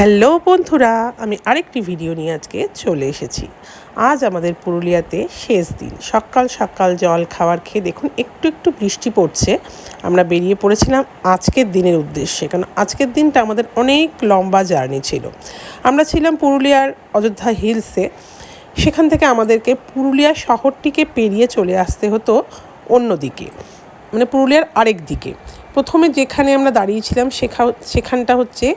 Hello বন্ধুরা, আমি আরেকটি ভিডিও নিয়ে আজকে চলে এসেছি। আজ আমাদের পুরুলিয়াতে শেষ দিন। সকাল সকাল জল খাবার খেয়ে দেখুন একটু একটু বৃষ্টি পড়ছে। আমরা বেরিয়ে পড়েছিলাম আজকের দিনের উদ্দেশ্যে, কারণ আজকের দিনটা আমাদের অনেক লম্বা জার্নি ছিল। আমরা ছিলাম পুরুলিয়ার অযোধ্যা হিলসে। সেখান থেকে আমাদেরকে পুরুলিয়া শহরটিকে পেরিয়ে চলে আসতে হতো অন্যদিকে, মানে পুরুলিয়ার আরেক দিকে। প্রথমে যেখানে আমরা দাঁড়িয়েছিলাম সেখানটা হচ্ছে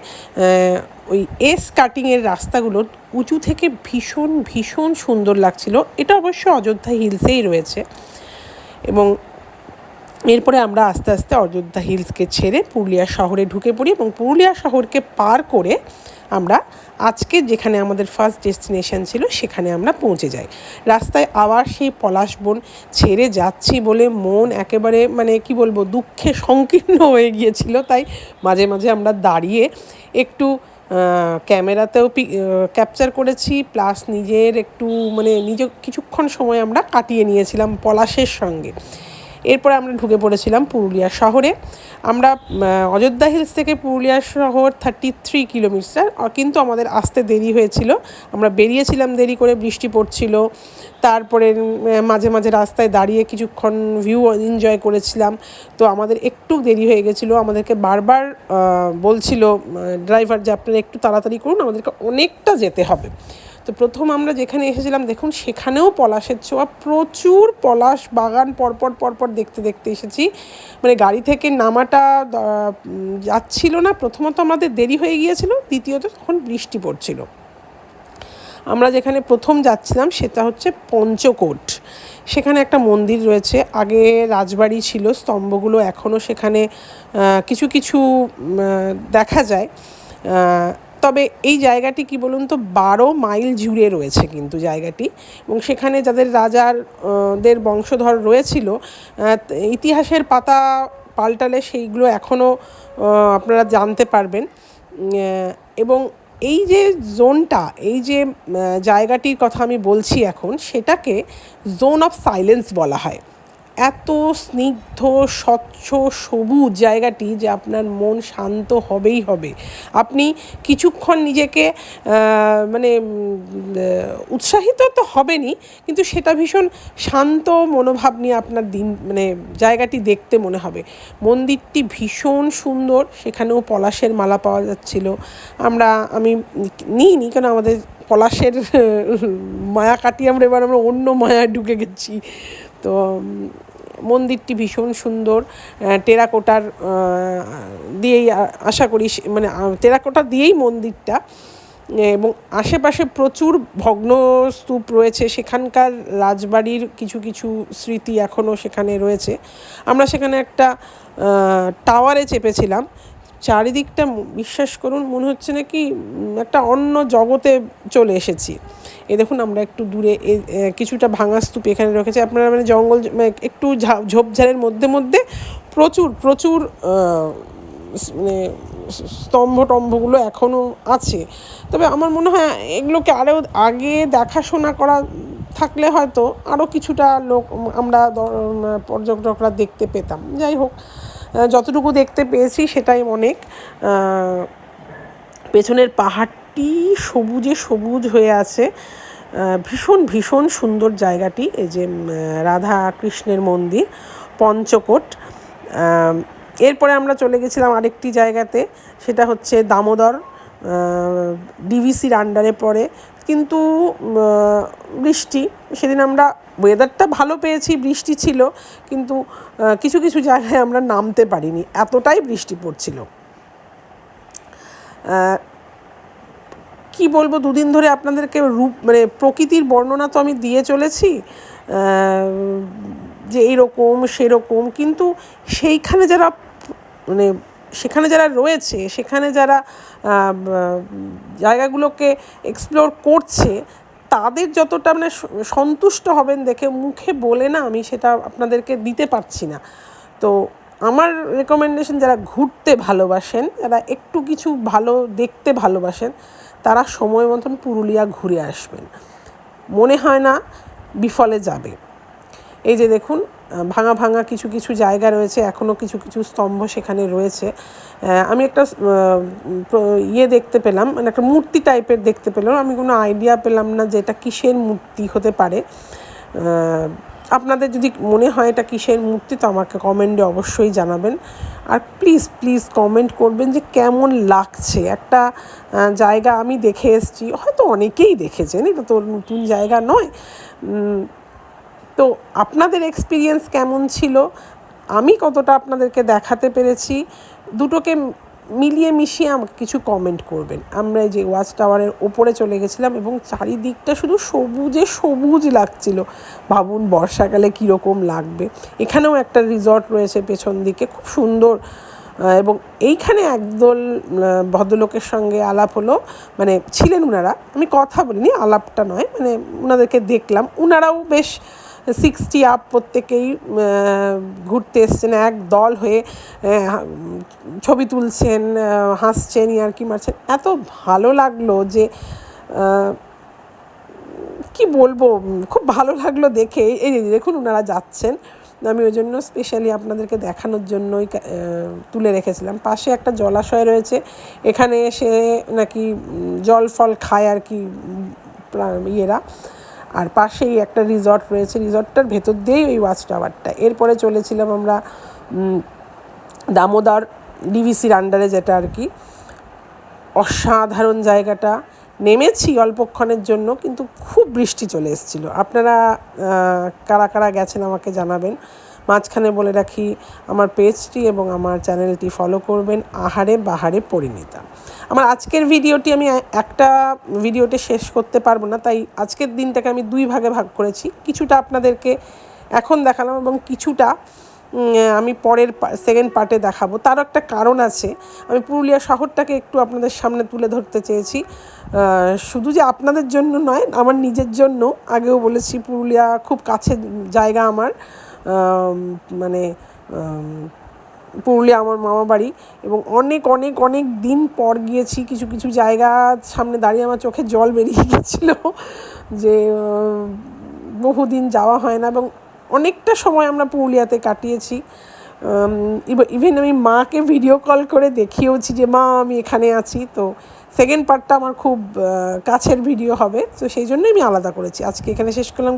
ওই এস কাটিংয়ের রাস্তাগুলো উঁচু থেকে ভীষণ ভীষণ সুন্দর লাগছিল। এটা অবশ্য অযোধ্যা হিলসেই রয়েছে। এবং এরপরে আমরা আস্তে আস্তে অযোধ্যা হিলসকে ছেড়ে পুরুলিয়া শহরে ঢুকে পড়ি এবং পুরুলিয়া শহরকে পার করে আমরা আজকে যেখানে আমাদের ফার্স্ট ডেস্টিনেশন ছিল সেখানে আমরা পৌঁছে যাই। রাস্তায় আবার সেই পলাশবন ছেড়ে যাচ্ছি বলে মন একেবারে মানে কি বলবো দুঃখে সংকীর্ণ হয়ে গিয়েছিল। তাই মাঝে মাঝে আমরা দাঁড়িয়ে একটু ক্যামেরাতেও ক্যাপচার করেছি, প্লাস নিজের একটু মানে কিছুক্ষণ সময় আমরা কাটিয়ে নিয়েছিলাম পলাশের সঙ্গে। এরপরে আমরা ঢুকে পড়েছিলাম পুরুলিয়া শহরে। আমরা অযোধ্যা হিলস থেকে পুরুলিয়া শহর 33 কিলোমিটার, কিন্তু আমাদের আসতে দেরি হয়েছিল। আমরা বেরিয়েছিলাম দেরি করে, বৃষ্টি পড়ছিল। তারপরে মাঝে মাঝে রাস্তায় দাঁড়িয়ে কিছুক্ষণ ভিউ এনজয় করেছিলাম। তো আমাদের একটু দেরি হয়ে গেছিলো। আমাদেরকে বারবার বলছিল ড্রাইভার যে আপনারা একটু তাড়াতাড়ি করুন, আমাদেরকে অনেকটা যেতে হবে। তো প্রথম আমরা যেখানে এসেছিলাম দেখুন সেখানেও পলাশের ছোঁয়া, প্রচুর পলাশ বাগান পরপর দেখতে দেখতে এসেছি। মানে গাড়ি থেকে নামাটা যাচ্ছিল না। প্রথমত আমাদের দেরি হয়ে গিয়েছিল, দ্বিতীয়ত তখন বৃষ্টি পড়ছিল। আমরা যেখানে প্রথম যাচ্ছিলাম সেটা হচ্ছে পঞ্চকোট। সেখানে একটা মন্দির রয়েছে, আগে রাজবাড়ি ছিল, স্তম্ভগুলো এখনও সেখানে কিছু কিছু দেখা যায়। তবে এই জায়গাটি কি বলুন তো 12 মাইল জুড়ে রয়েছে কিন্তু জায়গাটি, এবং সেখানে যাদের রাজারদের বংশধর রয়েছিল, ইতিহাসের পাতা পাল্টালে সেইগুলো এখনও আপনারা জানতে পারবেন। এবং এই যে জোনটা, এই যে জায়গাটির কথা আমি বলছি এখন, সেটাকে জোন অফ সাইলেন্স বলা হয়। এত স্নিগ্ধ স্বচ্ছ সবুজ জায়গাটি যে আপনার মন শান্ত হবেই হবে। আপনি কিছুক্ষণ নিজেকে মানে উৎসাহিত তো হবেনই, কিন্তু সেটা ভীষণ শান্ত মনোভাব নিয়ে আপনার দিন মানে জায়গাটি দেখতে মনে হবে। মন্দিরটি ভীষণ সুন্দর, সেখানেও পলাশের মালা পাওয়া যাচ্ছিল। আমি নিইনি, কারণ আমাদের পলাশের মায়া কাটিয়ে আমরা অন্য মায়ায় ঢুকে গেছি। তো মন্দিরটি ভীষণ সুন্দর, টেরাকোটার দিয়েই আশা করি, মানে টেরাকোটা দিয়েই মন্দিরটা, এবং আশেপাশে প্রচুর ভগ্ন স্তূপ রয়েছে। সেখানকার রাজবাড়ির কিছু কিছু স্মৃতি এখনও সেখানে রয়েছে। আমরা সেখানে একটা টাওয়ারে চেপেছিলাম। চারিদিকটা বিশ্বাস করুন মনে হচ্ছে নাকি একটা অন্য জগতে চলে এসেছি। এই দেখুন আমরা একটু দূরে কিছুটা ভাঙা স্তূপ এখানে রেখেছে। আপনারা মানে জঙ্গল একটু ঝোপঝাড়ের মধ্যে প্রচুর প্রচুর মানে স্তম্ভগুলো এখনও আছে। তবে আমার মনে হয় এগুলোকে আরও আগে দেখাশোনা করা থাকলে হয়তো আরও কিছুটা লোক আমরা পর্যটকরা দেখতে পেতাম। যাই হোক, যতটুকু দেখতে পেয়েছি সেটাই অনেক। পেছনের পাহাড়টি সবুজে সবুজ হয়ে আছে। ভীষণ ভীষণ সুন্দর জায়গাটি। এই যে রাধা কৃষ্ণের মন্দির পঞ্চকোট। এরপরে আমরা চলে গেছিলাম আরেকটি জায়গাতে, সেটা হচ্ছে দামোদর, ডিভিসির আন্ডারে পড়ে। কিন্তু বৃষ্টি, সেদিন আমরা ওয়েদারটা ভালো পেয়েছি, বৃষ্টি ছিল, কিন্তু কিছু কিছু জায়গায় আমরা নামতে পারিনি, এতটাই বৃষ্টি পড়ছিল। কি বলবো, দুদিন ধরে আপনাদেরকে মানে প্রকৃতির বর্ণনা তো আমি দিয়ে চলেছি যে এইরকম সেরকম, কিন্তু সেখানে যারা রয়েছে, সেখানে যারা জায়গাগুলোকে এক্সপ্লোর করছে, তাদের যতটা মানে সন্তুষ্ট হবেন দেখে মুখে বলে না আমি সেটা আপনাদেরকে দিতে পারছি না। তো আমার রেকমেন্ডেশন, যারা ঘুরতে ভালোবাসেন, যারা একটু কিছু ভালো দেখতে ভালোবাসেন, তারা সময় মতন পুরুলিয়া ঘুরে আসবেন, মনে হয় না বিফলে যাবে। এই যে দেখুন ভাঙা ভাঙা কিছু কিছু জায়গা রয়েছে, এখনও কিছু কিছু স্তম্ভ সেখানে রয়েছে। আমি একটা দেখতে পেলাম, মানে একটা মূর্তি টাইপের দেখতে পেলাম। আমি কোনো আইডিয়া পেলাম না যে এটা কিসের মূর্তি হতে পারে। আপনাদের যদি মনে হয় এটা কিসের মূর্তি তো আমাকে কমেন্টে অবশ্যই জানাবেন। আর প্লিজ প্লিজ কমেন্ট করবেন যে কেমন লাগছে। একটা জায়গা আমি দেখে এসেছি, হয়তো অনেকেই দেখেছেন, এটা তো নতুন জায়গা নয়। তো আপনাদের এক্সপিরিয়েন্স কেমন ছিল, আমি কতটা আপনাদেরকে দেখাতে পেরেছি, দুটোকে মিলিয়ে মিশিয়ে আমাকে কিছু কমেন্ট করবেন। আমরা এই যে ওয়াচ টাওয়ারের ওপরে চলে গেছিলাম এবং চারিদিকটা শুধু সবুজে সবুজ লাগছিল। ভাবুন বর্ষাকালে কীরকম লাগবে। এখানেও একটা রিসর্ট রয়েছে পেছন দিকে, খুব সুন্দর। এবং এইখানে একদল ভদ্রলোকের সঙ্গে আলাপ হলো, মানে ছিলেন ওনারা, আমি কথা বলিনি, আলাপটা নয়, মানে ওনাদেরকে দেখলাম। ওনারাও বেশ 60 আপ, প্রত্যেকেই ঘুরতে এসছেন এক দল হয়ে, ছবি তুলছেন, হাসছেন, ইয়ার্কি মারছেন। এত ভালো লাগলো যে কি বলবো, খুব ভালো লাগলো দেখে। এই দেখুন ওনারা যাচ্ছেন, আমি ওই জন্য স্পেশালি আপনাদেরকে দেখানোর জন্যই তুলে রেখেছিলাম। পাশে একটা জলাশয় রয়েছে, এখানে এসে নাকি জল ফল খায় আর কি ইয়েরা। আর পাশেই একটা রিসর্ট রয়েছে, রিসর্টটার ভেতর দিয়েই ওই ওয়াচ টাওয়ারটা। এরপরে চলেছিলাম আমরা দামোদর ডিভিসির আন্ডারে, যেটা আর কি অসাধারণ জায়গাটা। নেমেছি অল্পক্ষণের জন্য, কিন্তু খুব বৃষ্টি চলে এসেছিলো। আপনারা কারা কারা গেছেন আমাকে জানাবেন। মাঝখানে বলে রাখি, আমার পেজটি এবং আমার চ্যানেলটি ফলো করবেন, আহারে বাহারে পরিণীতা। আমার আজকের ভিডিওটি আমি একটা ভিডিওতে শেষ করতে পারবো না, তাই আজকের দিনটাকে আমি 2 ভাগে ভাগ করেছি। কিছুটা আপনাদেরকে এখন দেখালাম এবং কিছুটা আমি পরের সেকেন্ড পার্টে দেখাবো। তারও একটা কারণ আছে, আমি পুরুলিয়া শহরটাকে একটু আপনাদের সামনে তুলে ধরতে চেয়েছি, শুধু যে আপনাদের জন্য নয়, আমার নিজের জন্য। আগেও বলেছি পুরুলিয়া খুব কাছের জায়গা আমার, মানে পুরুলিয়া আমার মামা বাড়ি, এবং অনেক অনেক অনেক দিন পর গিয়েছি। কিছু কিছু জায়গা সামনে দাঁড়িয়ে আমার চোখে জল বেরিয়ে গেছিলো যে বহুদিন যাওয়া হয় না, এবং অনেকটা সময় আমরা পুরুলিয়াতে কাটিয়েছি। ইভেন আমি মাকে ভিডিও কল করে দেখিয়েওছি যে মা আমি এখানে আছি। তো সেকেন্ড পার্টটা আমার খুব কাছের ভিডিও হবে, তো সেই জন্যই আমি আলাদা করেছি। আজকে এখানে শেষ করলাম।